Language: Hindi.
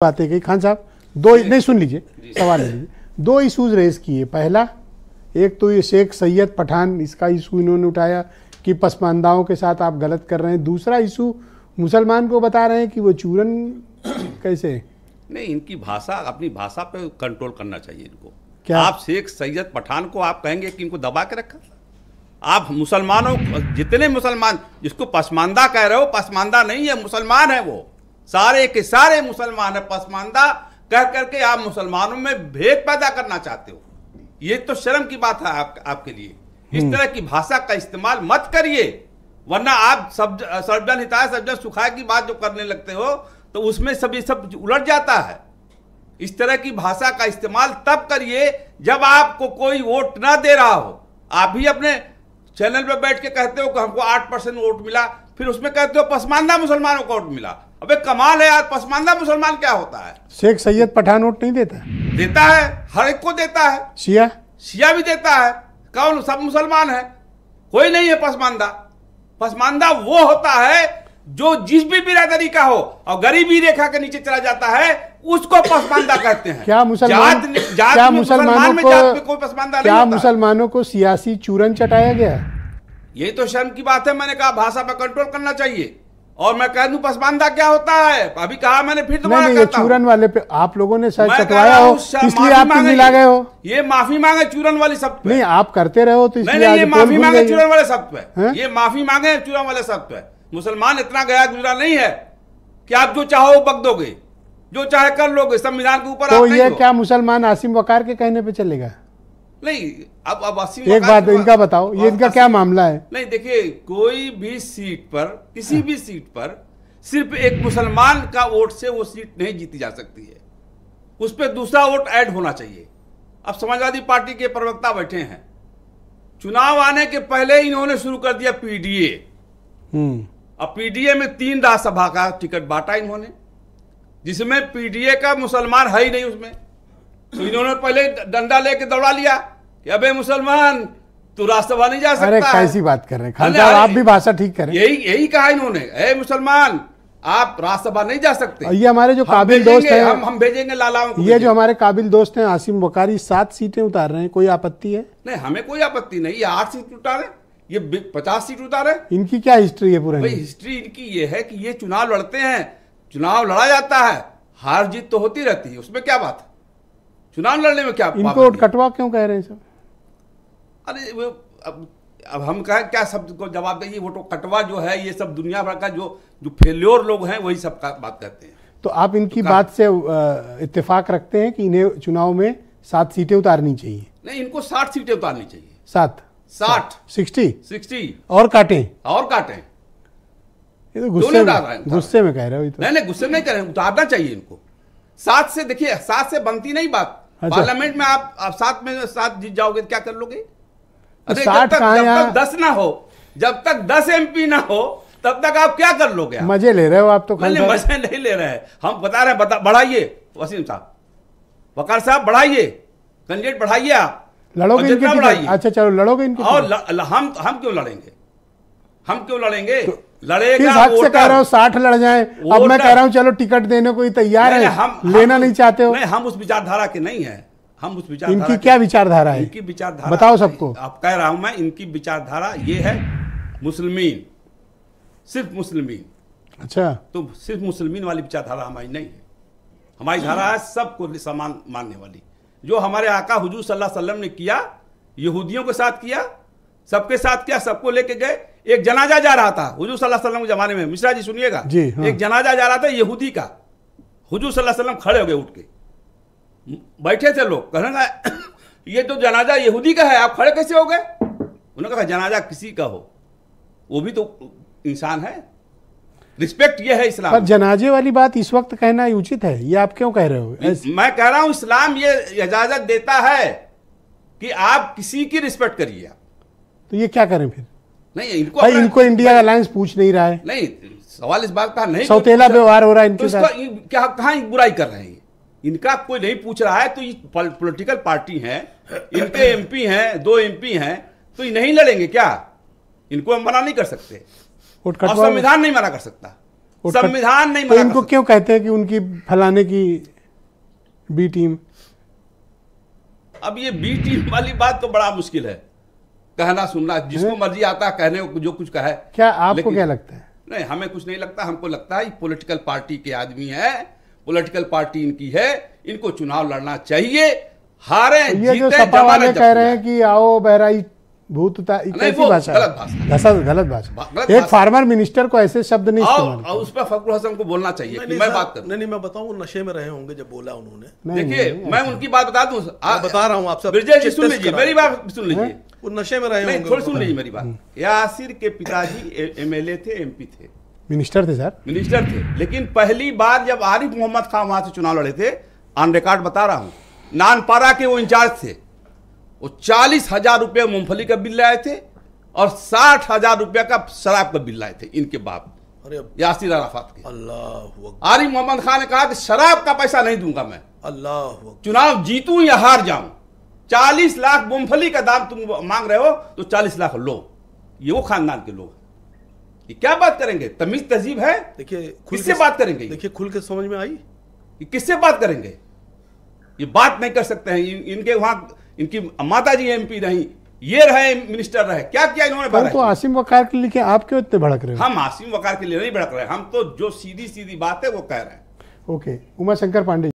बातें कही। खान साहब दो नहीं सुन लीजिए, सवाल लीजिए। दो इशूज रेज किए। पहला, एक तो ये शेख सैयद पठान, इसका इशू इन्होंने उठाया कि पसमानदाओं के साथ आप गलत कर रहे हैं। दूसरा इशू मुसलमान को बता रहे हैं कि वो चूरन कैसे नहीं, इनकी भाषा, अपनी भाषा पे कंट्रोल करना चाहिए इनको। क्या आप शेख सैयद पठान को आप कहेंगे कि इनको दबा के रखा? आप मुसलमानों, जितने मुसलमान, जिसको पसमानदा कह रहे हो, पसमानदा नहीं है, मुसलमान है वो। सारे के सारे मुसलमान है। पसमानदा कह करके आप मुसलमानों में भेद पैदा करना चाहते हो, ये तो शर्म की बात है आपके लिए। इस तरह की भाषा का इस्तेमाल मत करिए, वरना आप सर्वजन हिताय सर्वजन सुखाय की बात जो करने लगते हो तो उसमें सब उलट जाता है। इस तरह की भाषा का इस्तेमाल तब करिए जब आपको कोई वोट ना दे रहा हो। आप भी अपने चैनल पे बैठ के कहते हो कि हमको 8% वोट मिला, फिर उसमें कहते हो पसमानदा मुसलमानों को वोट मिला। अबे कमाल है यार, पसमानदा मुसलमान क्या होता है? शेख सैयद पठान वोट नहीं देता? देता है, हर एक को देता है। शिया भी देता है। कौन? सब मुसलमान है, कोई नहीं है पसमानदा। पसमानदा वो होता है जो जिस भी बिरादरी का हो और गरीबी रेखा के नीचे चला जाता है, उसको पसमानदा कहते हैं। क्या मुसलमानों को सियासी चूरन चटाया गया? यही तो शर्म की बात है। मैंने कहा भाषा पर कंट्रोल करना चाहिए। और मैं कह दूं पसमानदा क्या होता है, अभी कहा मैंने, फिर दोबारा कहता हूं। चूरन वाले पे आप लोगों ने शायद चटवाया हो, इसलिए आप मिला गए हो। ये माफी मांगे चूरन वाली सब पे। नहीं, आप करते रहे हो तो इसलिए ये माफी मांगे चूरन वाले सब पे। ये माफी मांगे चूरन वाले सब पे। मुसलमान इतना गया गुजरा नहीं है कि आप जो चाहो बक दोगे, जो चाहे कर लोगे, संविधान के ऊपर। तो ये क्या मुसलमान आसिम वकार के कहने पे चलेगा? नहीं, अब एक बात इनका बताओ, ये इनका क्या मामला है? नहीं देखिए, कोई भी सीट पर, किसी भी सीट पर सिर्फ एक मुसलमान का वोट से वो सीट नहीं जीती जा सकती है, उस पर दूसरा वोट ऐड होना चाहिए। अब समाजवादी पार्टी के प्रवक्ता बैठे हैं, चुनाव आने के पहले इन्होंने शुरू कर दिया पीडीए। अब पीडीए में 3 राज्यसभा का टिकट बांटा इन्होंने, जिसमें पीडीए का मुसलमान है ही नहीं उसमें। तो इन्होंने पहले डंडा लेके दौड़ा लिया कि अबे मुसलमान तू राज्यसभा नहीं जा सकता। अरे कैसी बात कर रहे हैं खान साहब, आप भी भाषा ठीक करें। यही कहा इन्होंने, ए मुसलमान आप राज्यसभा नहीं जा सकते। ये हमारे जो काबिल दोस्त हैं, हम भेजेंगे लालाओं को। ये जो हमारे काबिल दोस्त हैं आसिम वकारी 7 सीटें उतार रहे हैं, कोई आपत्ति है? नहीं, हमें कोई आपत्ति नहीं। ये 8 सीट उतारे, ये 50 सीट उतारे। इनकी क्या हिस्ट्री है पूरी? हिस्ट्री इनकी ये है कि ये चुनाव लड़ते हैं, चुनाव लड़ा जाता है, हार जीत तो होती रहती है, उसमें क्या बात है? चुनाव लड़ने में क्या? इनको वोट कटवा क्यों कह रहे हैं सब? अरे वो अब हम कहें क्या शब्द को जवाब देंगे? वोटो कटवा जो है, ये सब दुनिया भर का जो फेल्योर लोग हैं वही सब का बात कहते हैं। तो आप इनकी बात से इत्तेफाक रखते हैं कि इन्हें चुनाव में 7 सीटें उतारनी चाहिए? नहीं, इनको 60 सीटें उतारनी चाहिए। 60 60 और काटें। ये तो गुस्से में कह रहे हो? नहीं, गुस्से नहीं कह रहे हैं, उतारना चाहिए इनको। 7 से, देखिए 7 से बनती नहीं बात। अच्छा। पार्लियामेंट में आप 7 में 7 जीत जाओगे क्या कर लोगे? अरे जब तक 10 ना हो, जब तक 10 MP ना हो, तब तक आप क्या कर लोगे? मजे ले रहे हो आप तो। मजे नहीं ले रहे हैं, हम बता रहे हैं, बढ़ाइए वसीम साहब, वकार साहब, बढ़ाइए कैंडिडेट, बढ़ाइए। आप लड़ोगे इनके? बढ़ाइए। अच्छा चलो, लड़ोगे इनके? और हम क्यों लड़ेंगे? हम क्यों लड़ेंगे? लड़ेगा। किस हक से कह रहे हो 60 लड़ जाएं? अब मैं कह रहा हूं चलो टिकट देने को ही तैयार है, लेना नहीं चाहते हो? नहीं, हम उस विचारधारा के नहीं है। हम उस विचारधारा, इनकी क्या विचारधारा है? इनकी विचारधारा बताओ सबको। आप कह रहा हूं मैं, इनकी विचारधारा ये है मुस्लिमीन, सिर्फ मुस्लिमीन। अच्छा, तो सिर्फ मुस्लिमीन वाली विचारधारा हमारी नहीं है। हमारी धारा है सबको समान मानने वाली। जो हमारे आका हुजूर सल्लल्लाहु अलैहि वसल्लम ने किया, यहूदियों के साथ किया, सबके साथ किया, सबको लेके गए। एक जनाजा जा रहा था हुजूर सल्लल्लाहु अलैहि वसल्लम के जमाने में, मिश्रा जी सुनिएगा जी, हाँ। एक जनाजा जा रहा था यहूदी का, हुजूर सल्लल्लाहु अलैहि वसल्लम खड़े हो गए, उठ के बैठे थे लोग, कहने लगा ये तो जनाजा यहूदी का है, आप खड़े कैसे हो गए? उन्होंने कहा जनाजा किसी का हो, वो भी तो इंसान है, रिस्पेक्ट ये है इस्लाम। पर जनाजे वाली बात इस वक्त कहना उचित है, ये आप क्यों कह रहे हो? मैं कह रहा हूं इस्लाम ये इजाजत देता है कि आप किसी की रिस्पेक्ट करिए। तो ये क्या करें फिर? नहीं, इनको इंडिया अलायंस पूछ नहीं रहा है। नहीं, सवाल इस बात का नहीं, सौतेला व्यवहार हो रहा है इनके साथ। क्या कहां बुराई कर रहे हैं? इनका कोई नहीं पूछ रहा है। तो ये पॉलिटिकल पार्टी है, इनके MP हैं, 2 MP हैं, तो ये नहीं लड़ेंगे क्या? इनको हम मना नहीं कर सकते, और संविधान नहीं मना कर सकता। संविधान नहीं तो मना इनको कर क्यों कहते हैं कि उनकी फलाने की बी टीम? सकता। अब ये बी टीम वाली बात तो बड़ा मुश्किल है, कहना सुनना, जिसको मर्जी आता है कहने को जो कुछ कहे। क्या आपको लेकिन- क्या लगता है? नहीं, हमें कुछ नहीं लगता। हमको लगता है पॉलिटिकल पार्टी के आदमी है, पॉलिटिकल पार्टी इनकी है, इनको चुनाव लड़ना चाहिए। हारे तो ये जो जीते सपा वाले जमानत कह जब्त रहे हैं कि आओ बहराई भूत उतार, नहीं, कैसी वो भाषा गलत है? भाषा गलत भाषा। गलत एक भाषा। फार्मर मिनिस्टर को ऐसे शब्द नहीं और इस्तेमाल उस पर फखरुल हसन को बोलना चाहिए कि मैं बात करूं। नहीं, मैं बताऊं, वो नशे में रहे होंगे जब बोला उन्होंने। नहीं, देखिए, नहीं, मैं उनकी बात बता दूं। मैं बता रहा हूं आपसे, ब्रिजेश जी सुन टेस्ट लीजिए, करा। मेरी बात सुन लीजिए। वो नशे में रहे नहीं, होंगे। थोड़ी सुन लीजिए मेरी बात। यासिर के पिताजी एमएलए थे, एमपी थे, मिनिस्टर थे सर। मिनिस्टर थे। लेकिन पहली बार जब आरिफ मोहम्मद खान वहां से चुनाव लड़े थे, ऑन रिकॉर्ड बता रहा हूं, नानपारा के वो इंचार्ज थे, वो 40,000 रुपये मूंगफली का बिल लाए थे और 60,000 रुपये का शराब का बिल लाए थे इनके बाप अरे यासिर अराफात के। अल्लाह आरिफ मोहम्मद खान ने कहा कि शराब का पैसा नहीं दूंगा मैं, अल्लाह। चुनाव जीतूं या हार जाऊं, 40 लाख मूंगफली का दाम तुम मांग रहे हो तो 40 लाख लो। ये वो खानदान के लोग, ये क्या बात करेंगे? तमीज तहजीब है? देखिए, किससे बात करेंगे? देखिए, खुल के समझ में आई। ये किससे बात करेंगे? ये बात नहीं कर सकते हैं। इनके वहां इनकी माता जी एमपी रही, ये रहे मिनिस्टर रहे, क्या किया इन्होंने? तो आसिम वकार के लिए आप क्यों इतने भड़क रहे हो? हम आसिम वकार के लिए नहीं भड़क रहे, हम तो जो सीधी सीधी बात है वो कह रहे हैं। ओके, उमा शंकर पांडे।